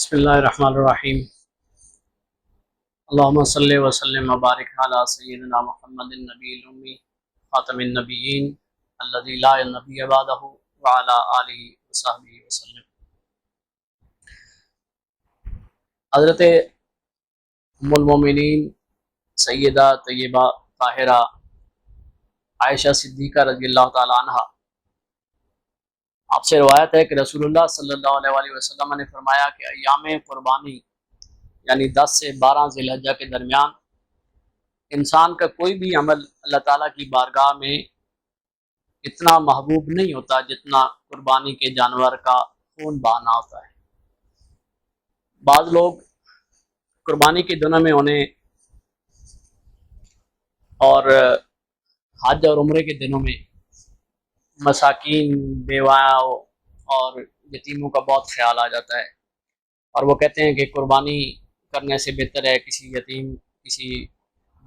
بسم اللہ الرحمن الرحیم اللہم صلی وسلم وبارک علی سیدنا محمد النبی الامی خاتم النبیین الذی لا نبی بعدہ وعلی آلہ وصحبہ وسلم۔ حضرت ام المومنین سیدہ طیبہ طاہرہ عائشہ صدیقہ رضی اللہ تعالی عنہ آپ سے روایت ہے کہ رسول اللہ صلی اللہ علیہ وسلم نے فرمایا کہ ایام قربانی یعنی 10 سے 12 ذی الحجہ کے درمیان انسان کا کوئی بھی عمل اللہ تعالیٰ کی بارگاہ میں اتنا محبوب نہیں ہوتا جتنا قربانی کے جانور کا خون بہانا ہوتا ہے۔ بعض لوگ قربانی کے دنوں میں انہیں اور حج اور عمرے کے دنوں میں مساکین، بیواؤں اور یتیموں کا بہت خیال آ جاتا ہے، اور وہ کہتے ہیں کہ قربانی کرنے سے بہتر ہے کسی یتیم، کسی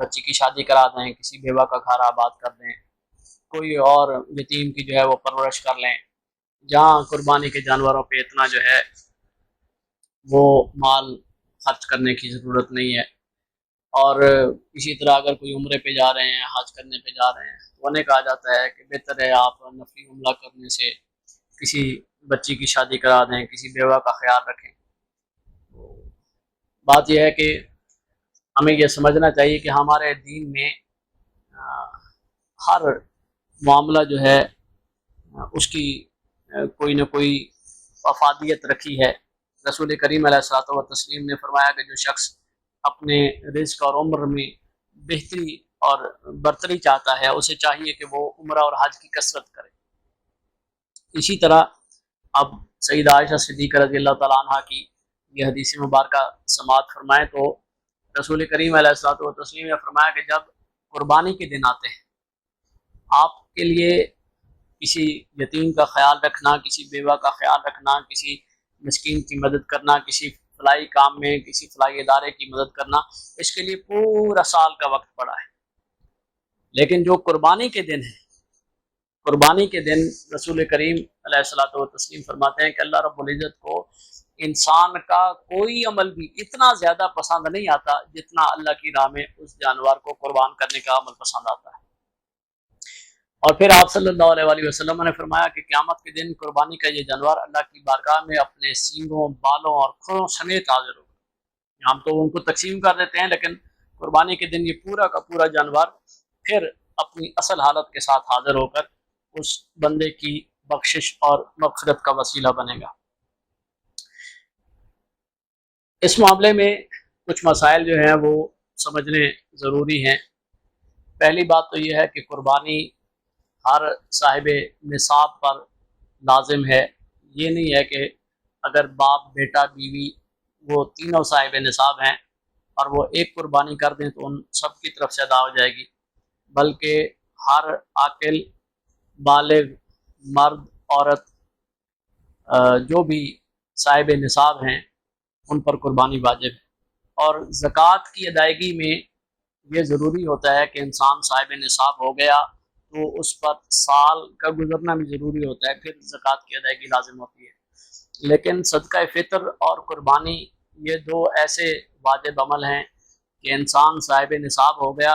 بچی کی شادی کرا دیں، کسی بیوہ کا گھر آباد کر دیں، کوئی اور یتیم کی جو ہے وہ پرورش کر لیں، جہاں قربانی کے جانوروں پہ اتنا جو ہے وہ مال خرچ کرنے کی ضرورت نہیں ہے۔ اور اسی طرح اگر کوئی عمرے پہ جا رہے ہیں، حج کرنے پہ جا رہے ہیں تو انہیں کہا جاتا ہے کہ بہتر ہے آپ نفلی عمرہ کرنے سے کسی بچی کی شادی کرا دیں، کسی بیوہ کا خیال رکھیں۔ بات یہ ہے کہ ہمیں یہ سمجھنا چاہیے کہ ہمارے دین میں ہر معاملہ جو ہے اس کی کوئی نہ کوئی افادیت رکھی ہے۔ رسول کریم علیہ الصلوۃ والتسلیم نے فرمایا کہ جو شخص اپنے رزق اور عمر میں بہتری اور برتری چاہتا ہے اسے چاہیے کہ وہ عمرہ اور حج کی کثرت کرے۔ اسی طرح اب سیدہ عائشہ صدیقہ رضی اللہ تعالیٰ عنہ کی یہ حدیث مبارکہ سماعت فرمائیں تو رسول کریم علیہ الصلوۃ والتسلیم نے فرمایا کہ جب قربانی کے دن آتے ہیں آپ کے لیے کسی یتیم کا خیال رکھنا، کسی بیوہ کا خیال رکھنا، کسی مسکین کی مدد کرنا، کسی فلاحی کام میں، کسی فلاحی ادارے کی مدد کرنا، اس کے لیے پورا سال کا وقت پڑا ہے۔ لیکن جو قربانی کے دن ہے، قربانی کے دن رسول کریم علیہ الصلوۃ والتسلیم فرماتے ہیں کہ اللہ رب العزت کو انسان کا کوئی عمل بھی اتنا زیادہ پسند نہیں آتا جتنا اللہ کی راہ میں اس جانور کو قربان کرنے کا عمل پسند آتا ہے۔ اور پھر آپ صلی اللہ علیہ وسلم نے فرمایا کہ قیامت کے دن قربانی کا یہ جانور اللہ کی بارگاہ میں اپنے سینگوں، بالوں اور کھروں سمیت حاضر ہوگا۔ ہم تو ان کو تقسیم کر دیتے ہیں، لیکن قربانی کے دن یہ پورا کا پورا جانور پھر اپنی اصل حالت کے ساتھ حاضر ہو کر اس بندے کی بخشش اور مغفرت کا وسیلہ بنے گا۔ اس معاملے میں کچھ مسائل جو ہیں وہ سمجھنے ضروری ہیں۔ پہلی بات تو یہ ہے کہ قربانی ہر صاحب نصاب پر لازم ہے۔ یہ نہیں ہے کہ اگر باپ، بیٹا، بیوی وہ تینوں صاحب نصاب ہیں اور وہ ایک قربانی کر دیں تو ان سب کی طرف سے ادا ہو جائے گی، بلکہ ہر عاقل، بالغ، مرد، عورت جو بھی صاحب نصاب ہیں ان پر قربانی واجب ہے۔ اور زکوٰۃ کی ادائیگی میں یہ ضروری ہوتا ہے کہ انسان صاحب نصاب ہو گیا تو اس پر سال کا گزرنا بھی ضروری ہوتا ہے، پھر زکوٰۃ کی ادائیگی لازم ہوتی ہے۔ لیکن صدقہ فطر اور قربانی یہ دو ایسے واجب عمل ہیں کہ انسان صاحب نصاب ہو گیا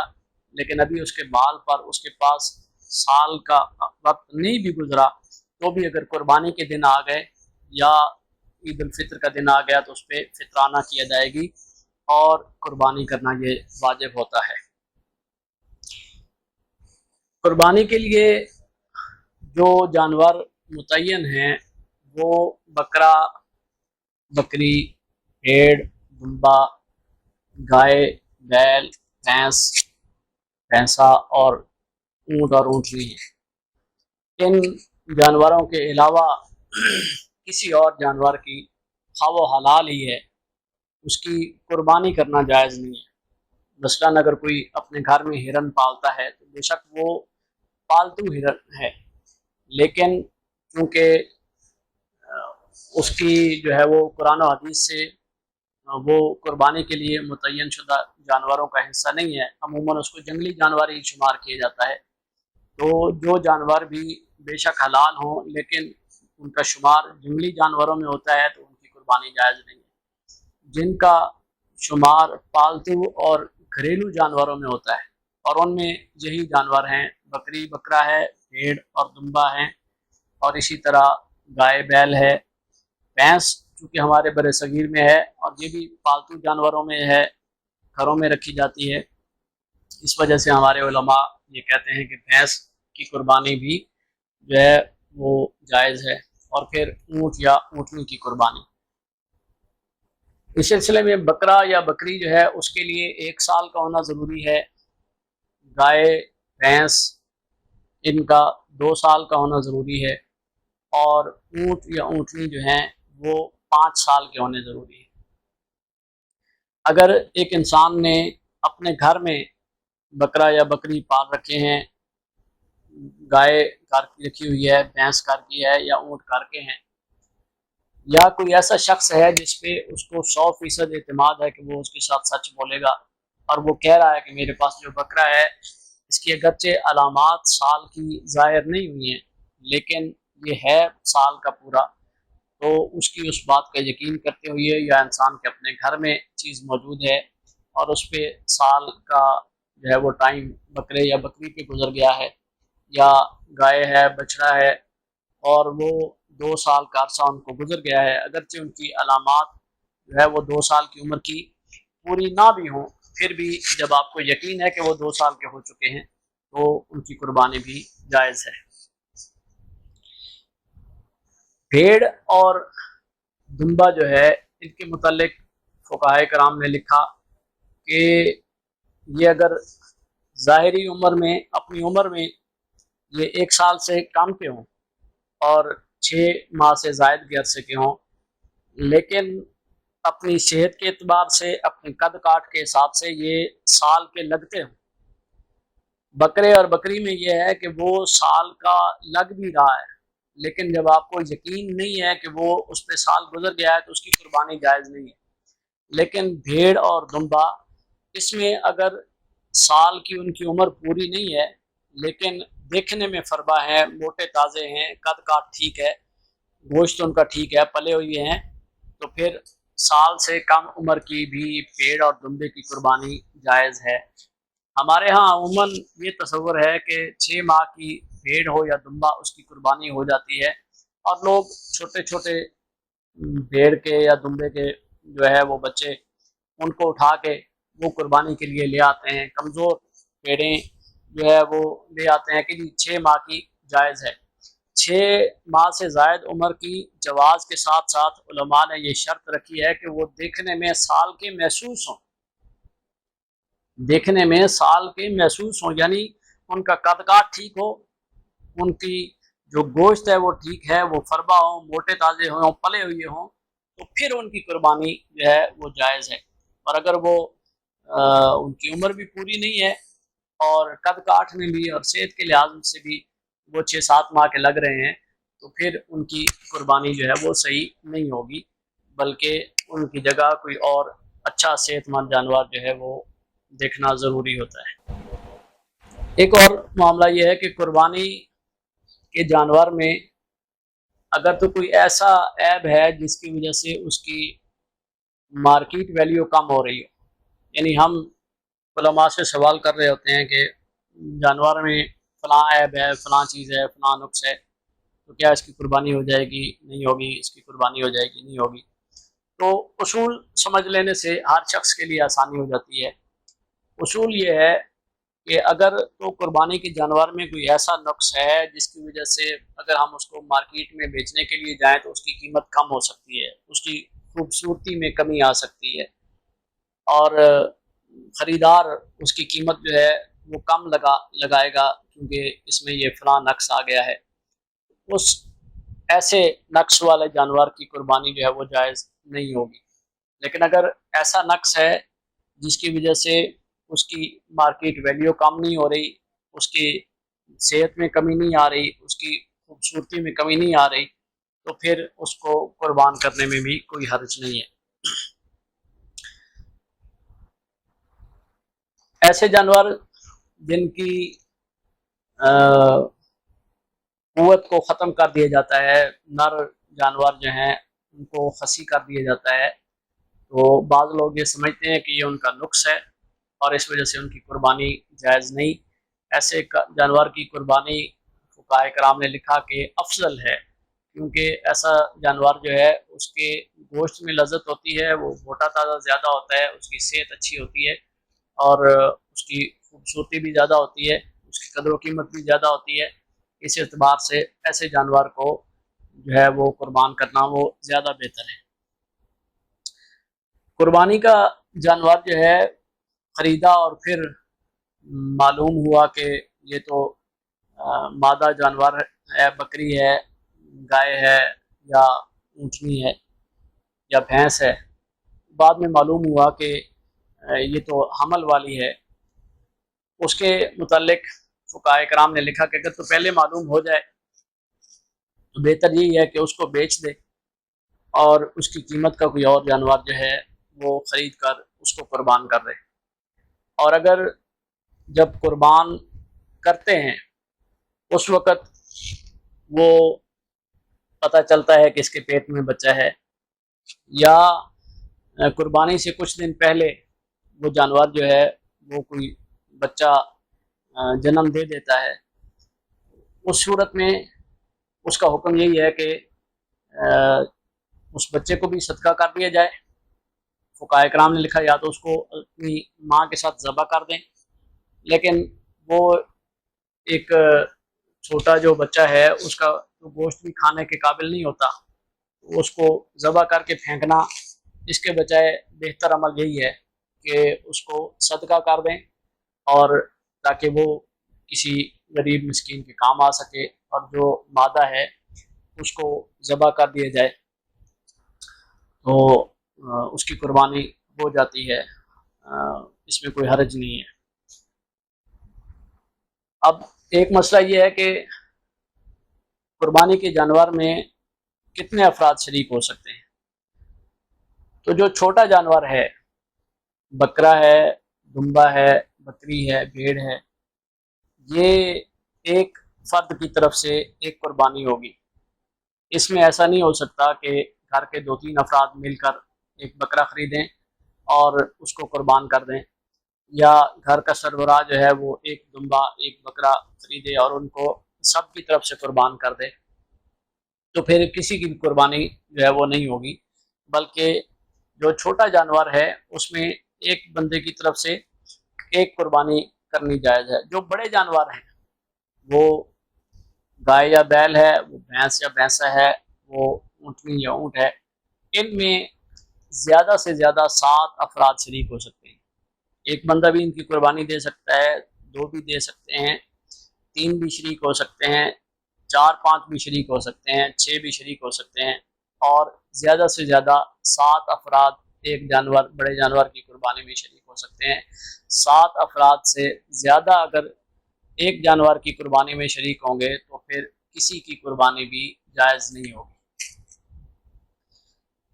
لیکن ابھی اس کے بال پر اس کے پاس سال کا وقت نہیں بھی گزرا تو بھی اگر قربانی کے دن آ گئے یا عید الفطر کا دن آ گیا تو اس پہ فطرانہ کی ادائیگی اور قربانی کرنا یہ واجب ہوتا ہے۔ قربانی کے لیے جو جانور متعین ہیں وہ بکرا، بکری، بھیڑ، دمبا، گائے، بیل، بھینس، بھینسا اور اونٹ اور اونٹنی ہیں۔ ان جانوروں کے علاوہ کسی اور جانور کی خواہ و حلال ہی ہے اس کی قربانی کرنا جائز نہیں ہے۔ مثلاً اگر کوئی اپنے گھر میں ہرن پالتا ہے تو بے شک وہ پالتو ہرن ہے، لیکن چونکہ اس کی جو ہے وہ قرآن و حدیث سے وہ قربانی کے لیے متعین شدہ جانوروں کا حصہ نہیں ہے، عموماً اس کو جنگلی جانور ہی شمار کیا جاتا ہے۔ تو جو جانور بھی بے شک حلال ہوں لیکن ان کا شمار جنگلی جانوروں میں ہوتا ہے تو ان کی قربانی جائز نہیں ہے۔ جن کا شمار پالتو اور گھریلو جانوروں میں ہوتا ہے، اور ان میں یہی جانور ہیں بکری بکرا ہے، بھیڑ اور دمبا ہیں، اور اسی طرح گائے بیل ہے، بھینس چونکہ ہمارے بر صغیر میں ہے اور یہ بھی پالتو جانوروں میں ہے، گھروں میں رکھی جاتی ہے۔ اس وجہ سے ہمارے علماء یہ کہتے ہیں کہ بھینس کی قربانی بھی جو ہے وہ جائز ہے، اور پھر اونٹ یا اونٹنی کی قربانی۔ اس سلسلے میں بکرا یا بکری جو ہے اس کے لیے 1 سال کا ہونا ضروری ہے، گائے بھینس ان کا 2 سال کا ہونا ضروری ہے، اور اونٹ یا اونٹنی جو ہیں وہ 5 سال کے ہونے ضروری ہے۔ اگر ایک انسان نے اپنے گھر میں بکرا یا بکری پال رکھے ہیں، گائے گھر کی رکھی ہوئی ہے، بھینس گھر کی ہے، یا اونٹ گھر کے ہیں، یا کوئی ایسا شخص ہے جس پہ اس کو 100% اعتماد ہے کہ وہ اس کے ساتھ سچ بولے گا، اور وہ کہہ رہا ہے کہ میرے پاس جو بکرا ہے اس کی اگرچہ علامات سال کی ظاہر نہیں ہوئی ہیں لیکن یہ ہے سال کا پورا، تو اس کی اس بات کا یقین کرتے ہوئے، یا انسان کے اپنے گھر میں چیز موجود ہے اور اس پہ سال کا جو ہے وہ ٹائم بکرے یا بکری پہ گزر گیا ہے، یا گائے ہے بچڑا ہے اور وہ 2 سال کا عرصہ ان کو گزر گیا ہے، اگرچہ ان کی علامات جو ہے وہ 2 سال کی عمر کی پوری نہ بھی ہوں، پھر بھی جب آپ کو یقین ہے کہ وہ 2 سال کے ہو چکے ہیں تو ان کی قربانی بھی جائز ہے۔ بھیڑ اور دمبا جو ہے ان کے متعلق فقہائے کرام نے لکھا کہ یہ اگر ظاہری عمر میں، اپنی عمر میں یہ 1 سال سے کم کے ہوں اور 6 ماہ سے زائد کے عرصے کے ہوں، لیکن اپنی صحت کے اعتبار سے، اپنے قد کاٹ کے حساب سے یہ سال کے لگتے ہوں۔ بکرے اور بکری میں یہ ہے کہ وہ سال کا لگ بھی رہا ہے، لیکن جب آپ کو یقین نہیں ہے کہ وہ اس پہ سال گزر گیا ہے تو اس کی قربانی جائز نہیں ہے۔ لیکن بھیڑ اور دمبا، اس میں اگر سال کی ان کی عمر پوری نہیں ہے لیکن دیکھنے میں فربا ہیں، موٹے تازے ہیں، قد کاٹ ٹھیک ہے، گوشت ان کا ٹھیک ہے، پلے ہوئے ہیں، تو پھر سال سے کم عمر کی بھی بھیڑ اور دمبے کی قربانی جائز ہے۔ ہمارے ہاں عموماً یہ تصور ہے کہ 6 ماہ کی بھیڑ ہو یا دمبا اس کی قربانی ہو جاتی ہے، اور لوگ چھوٹے چھوٹے بھیڑ کے یا دمبے کے جو ہے وہ بچے ان کو اٹھا کے وہ قربانی کے لیے لے آتے ہیں۔ کمزور بھیڑیں جو ہے وہ لے آتے ہیں کہ جی 6 ماہ کی جائز ہے۔ 6 ماہ سے زائد عمر کی جواز کے ساتھ ساتھ علماء نے یہ شرط رکھی ہے کہ وہ دیکھنے میں سال کے محسوس ہوں، دیکھنے میں سال کے محسوس ہوں، یعنی ان کا قد کاٹ ٹھیک ہو، ان کی جو گوشت ہے وہ ٹھیک ہے، وہ فربا ہوں، موٹے تازے ہوں، پلے ہوئے ہوں، تو پھر ان کی قربانی جو ہے وہ جائز ہے۔ اور اگر وہ ان کی عمر بھی پوری نہیں ہے اور قد کاٹ میں بھی اور صحت کے لحاظ سے بھی وہ 6-7 ماہ کے لگ رہے ہیں، تو پھر ان کی قربانی جو ہے وہ صحیح نہیں ہوگی، بلکہ ان کی جگہ کوئی اور اچھا صحت مند جانور جو ہے وہ دیکھنا ضروری ہوتا ہے۔ ایک اور معاملہ یہ ہے کہ قربانی کے جانور میں اگر تو کوئی ایسا عیب ہے جس کی وجہ سے اس کی مارکیٹ ویلیو کم ہو رہی ہو، یعنی ہم علماء سے سوال کر رہے ہوتے ہیں کہ جانور میں فلاں عیب ہے، فلاں چیز ہے، فلاں نقص ہے، تو کیا اس کی قربانی ہو جائے گی؟ نہیں ہوگی، اس کی قربانی ہو جائے گی؟ نہیں ہوگی۔ تو اصول سمجھ لینے سے ہر شخص کے لیے آسانی ہو جاتی ہے۔ اصول یہ ہے کہ اگر تو قربانی کے جانور میں کوئی ایسا نقص ہے جس کی وجہ سے اگر ہم اس کو مارکیٹ میں بیچنے کے لیے جائیں تو اس کی قیمت کم ہو سکتی ہے، اس کی خوبصورتی میں کمی آ سکتی ہے، اور خریدار اس کی قیمت جو ہے وہ کم لگائے گا کیونکہ اس میں یہ فلاں نقص آ گیا ہے، اس ایسے نقص والے جانور کی قربانی جو ہے وہ جائز نہیں ہوگی۔ لیکن اگر ایسا نقص ہے جس کی وجہ سے اس کی مارکیٹ ویلیو کم نہیں ہو رہی، اس کی صحت میں کمی نہیں آ رہی، اس کی خوبصورتی میں کمی نہیں آ رہی، تو پھر اس کو قربان کرنے میں بھی کوئی حرج نہیں ہے۔ ایسے جانور جن کی قوت کو ختم کر دیا جاتا ہے، نر جانور جو ہیں ان کو خصی کر دیا جاتا ہے، تو بعض لوگ یہ سمجھتے ہیں کہ یہ ان کا نقص ہے اور اس وجہ سے ان کی قربانی جائز نہیں۔ ایسے جانور کی قربانی فقہائے کرام نے لکھا کہ افضل ہے، کیونکہ ایسا جانور جو ہے اس کے گوشت میں لذت ہوتی ہے، وہ موٹا تازہ زیادہ ہوتا ہے، اس کی صحت اچھی ہوتی ہے اور اس کی خوبصورتی بھی زیادہ ہوتی ہے، اس کی قدر و قیمت بھی زیادہ ہوتی ہے۔ اس اعتبار سے ایسے جانور کو جو ہے وہ قربان کرنا وہ زیادہ بہتر ہے۔ قربانی کا جانور جو ہے خریدا اور پھر معلوم ہوا کہ یہ تو مادہ جانور ہے، بکری ہے، گائے ہے یا اونٹنی ہے یا بھینس ہے، بعد میں معلوم ہوا کہ یہ تو حمل والی ہے، اس کے متعلق فقہائے کرام نے لکھا کہ اگر تو پہلے معلوم ہو جائے تو بہتر یہی ہے کہ اس کو بیچ دے اور اس کی قیمت کا کوئی اور جانور جو ہے وہ خرید کر اس کو قربان کر دے۔ اور اگر جب قربان کرتے ہیں اس وقت وہ پتہ چلتا ہے کہ اس کے پیٹ میں بچہ ہے، یا قربانی سے کچھ دن پہلے وہ جانور جو ہے وہ کوئی بچہ جنم دے دیتا ہے، اس صورت میں اس کا حکم یہی ہے کہ اس بچے کو بھی صدقہ کر دیا جائے۔ فقہائے کرام نے لکھا یا تو اس کو اپنی ماں کے ساتھ ذبح کر دیں، لیکن وہ ایک چھوٹا جو بچہ ہے اس کا گوشت بھی کھانے کے قابل نہیں ہوتا، اس کو ذبح کر کے پھینکنا اس کے بجائے بہتر عمل یہی ہے کہ اس کو صدقہ کر دیں، اور تاکہ وہ کسی غریب مسکین کے کام آ سکے، اور جو مادہ ہے اس کو ذبح کر دیا جائے تو اس کی قربانی ہو جاتی ہے، اس میں کوئی حرج نہیں ہے۔ اب ایک مسئلہ یہ ہے کہ قربانی کے جانور میں کتنے افراد شریک ہو سکتے ہیں؟ تو جو چھوٹا جانور ہے، بکرا ہے، دمبا ہے، بکری ہے، بھیڑ ہے، یہ ایک فرد کی طرف سے ایک قربانی ہوگی۔ اس میں ایسا نہیں ہو سکتا کہ گھر کے 2-3 افراد مل کر ایک بکرا خریدیں اور اس کو قربان کر دیں، یا گھر کا سربراہ جو ہے وہ ایک دمبا ایک بکرا خریدے اور ان کو سب کی طرف سے قربان کر دے، تو پھر کسی کی بھی قربانی جو ہے وہ نہیں ہوگی، بلکہ جو چھوٹا جانور ہے اس میں ایک بندے کی طرف سے ایک قربانی کرنی جائز ہے۔ جو بڑے جانور ہیں، وہ گائے یا بیل ہے، وہ بھینس یا بھینسا ہے، وہ اونٹنی یا اونٹ ہے، ان میں زیادہ سے زیادہ 7 افراد شریک ہو سکتے ہیں۔ ایک بندہ بھی ان کی قربانی دے سکتا ہے، 2 بھی دے سکتے ہیں، 3 بھی شریک ہو سکتے ہیں، 4-5 بھی شریک ہو سکتے ہیں، 6 بھی شریک ہو سکتے ہیں، اور زیادہ سے زیادہ 7 افراد ایک جانور بڑے جانور کی قربانی میں شریک ہو سکتے ہیں۔ 7 افراد سے زیادہ اگر ایک جانور کی قربانی میں شریک ہوں گے تو پھر کسی کی قربانی بھی جائز نہیں ہوگی۔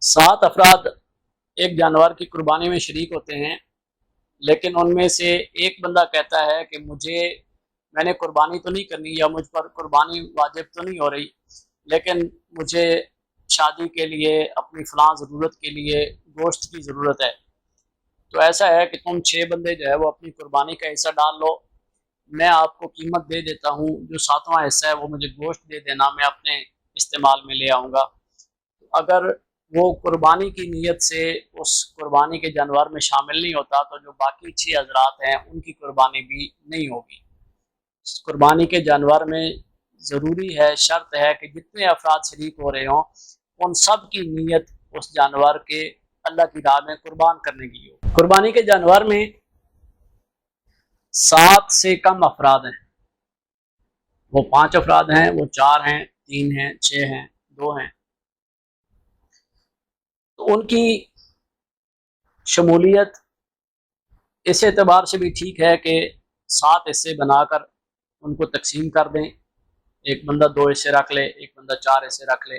7 افراد ایک جانور کی قربانی میں شریک ہوتے ہیں، لیکن ان میں سے ایک بندہ کہتا ہے کہ میں نے قربانی تو نہیں کرنی، یا مجھ پر قربانی واجب تو نہیں ہو رہی، لیکن مجھے شادی کے لیے اپنی فلاں ضرورت کے لیے گوشت کی ضرورت ہے، تو ایسا ہے کہ تم 6 بندے جو ہے وہ اپنی قربانی کا حصہ ڈال لو، میں آپ کو قیمت دے دیتا ہوں، جو 7واں حصہ ہے وہ مجھے گوشت دے دینا، میں اپنے استعمال میں لے آؤں گا۔ اگر وہ قربانی کی نیت سے اس قربانی کے جانور میں شامل نہیں ہوتا تو جو باقی 6 حضرات ہیں ان کی قربانی بھی نہیں ہوگی۔ قربانی کے جانور میں ضروری ہے، شرط ہے کہ جتنے افراد شریک ہو رہے ہوں ان سب کی نیت اس جانور کے اللہ کی راہ میں قربان کرنے کی ہو۔ قربانی کے جانور میں 7 سے کم افراد ہیں، وہ 5 افراد ہیں، وہ 4 ہیں، 3 ہیں، 6 ہیں، 2 ہیں، تو ان کی شمولیت اس اعتبار سے بھی ٹھیک ہے کہ 7 حصے بنا کر ان کو تقسیم کر دیں، ایک بندہ 2 حصے رکھ لے، ایک بندہ 4 حصے رکھ لے،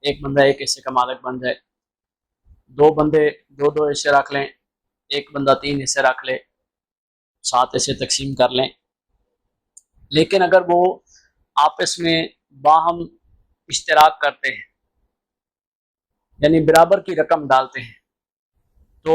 ایک بندہ 1 حصے کا مالک بن جائے، 2 بندے 2 حصے رکھ لیں، ایک بندہ 3 حصے رکھ لے، 7 حصے تقسیم کر لیں۔ لیکن اگر وہ آپس میں باہم اشتراک کرتے ہیں، یعنی برابر کی رقم ڈالتے ہیں، تو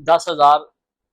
10,000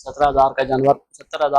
70,000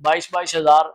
22,000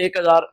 1,000